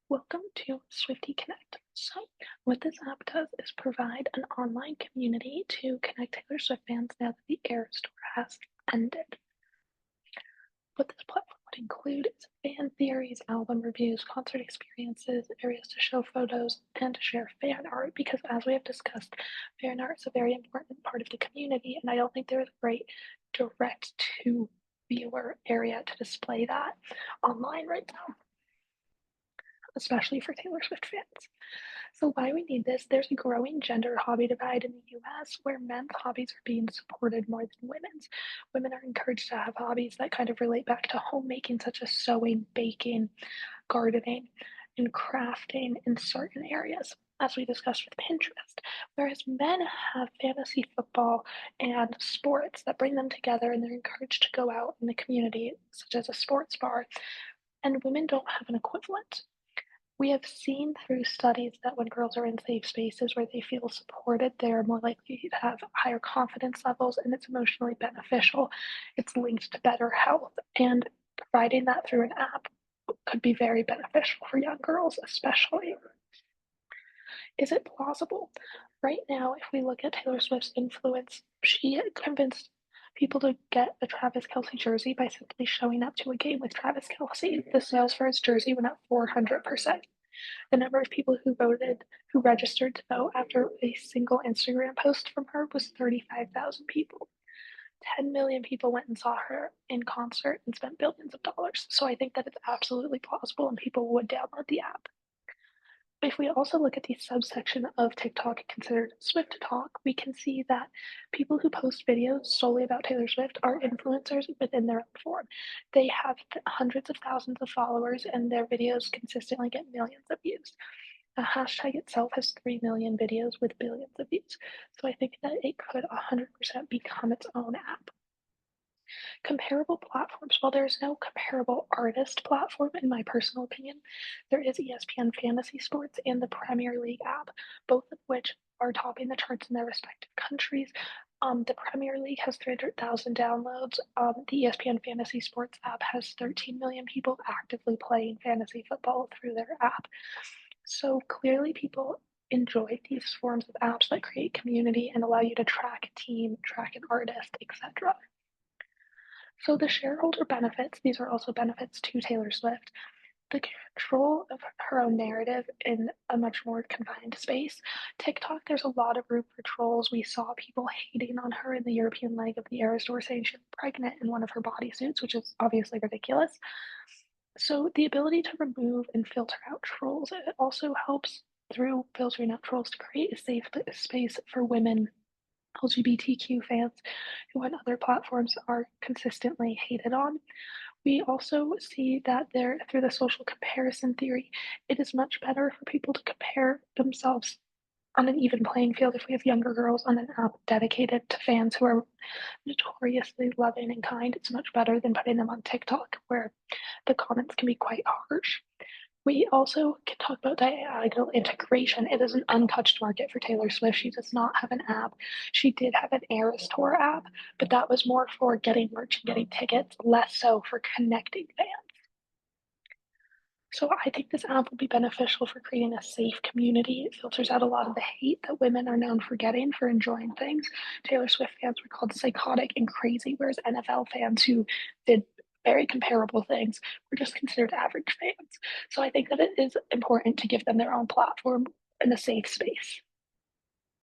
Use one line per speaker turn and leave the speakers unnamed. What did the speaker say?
Welcome to Swifty Connect. So, what this app does is provide an online community to connect Taylor Swift fans now that the Eras Tour has ended. What this platform would include is fan theories, album reviews, concert experiences, areas to show photos, and to share fan art. Because, as we have discussed, fan art is a very important part of the community, and I don't think there is a great direct to viewer area to display that online right now, especially for Taylor Swift fans. So why we need this, there's a growing gender hobby divide in the US where men's hobbies are being supported more than women's. Women are encouraged to have hobbies that kind of relate back to homemaking, such as sewing, baking, gardening, and crafting in certain areas, as we discussed with Pinterest. Whereas men have fantasy football and sports that bring them together and they're encouraged to go out in the community, such as a sports bar, and women don't have an equivalent. We have seen through studies that when girls are in safe spaces where they feel supported, they are more likely to have higher confidence levels and it's emotionally beneficial. It's linked to better health, and providing that through an app could be very beneficial for young girls, especially. Is it plausible? Right now, if we look at Taylor Swift's influence, she convinced people to get a Travis Kelce jersey by simply showing up to a game with Travis Kelce. The sales for his jersey went up 400%. The number of people who registered to vote after a single Instagram post from her was 35,000 people. 10 million people went and saw her in concert and spent billions of dollars. So I think that it's absolutely plausible and people would download the app. If we also look at the subsection of TikTok considered Swift Talk, we can see that people who post videos solely about Taylor Swift are influencers within their own form. They have hundreds of thousands of followers, and their videos consistently get millions of views. The hashtag itself has 3 million videos with billions of views. So I think that it could 100% become its own app. Comparable platforms. While there is no comparable artist platform, in my personal opinion, there is ESPN Fantasy Sports and the Premier League app, both of which are topping the charts in their respective countries. The Premier League has 300,000 downloads. The ESPN Fantasy Sports app has 13 million people actively playing fantasy football through their app. So clearly, people enjoy these forms of apps that create community and allow you to track a team, track an artist, etc. So the shareholder benefits, these are also benefits to Taylor Swift. The control of her own narrative in a much more confined space. TikTok, there's a lot of room for trolls. We saw people hating on her in the European leg of the Eras Tour, saying she was pregnant in one of her bodysuits, which is obviously ridiculous. So the ability to remove and filter out trolls, it also helps through filtering out trolls to create a safe space for women, LGBTQ fans who on other platforms are consistently hated on. We also see that there, through the social comparison theory, it is much better for people to compare themselves on an even playing field if we have younger girls on an app dedicated to fans who are notoriously loving and kind. It's much better than putting them on TikTok, where the comments can be quite harsh. We also can talk about diagonal integration. It is an untouched market for Taylor Swift. She does not have an app. She did have an Eras Tour app, but that was more for getting merch and getting tickets, less so for connecting fans. So I think this app will be beneficial for creating a safe community. It filters out a lot of the hate that women are known for getting for enjoying things. Taylor Swift fans were called psychotic and crazy, whereas NFL fans who did very comparable things were just considered average fans. So I think that it is important to give them their own platform in a safe space.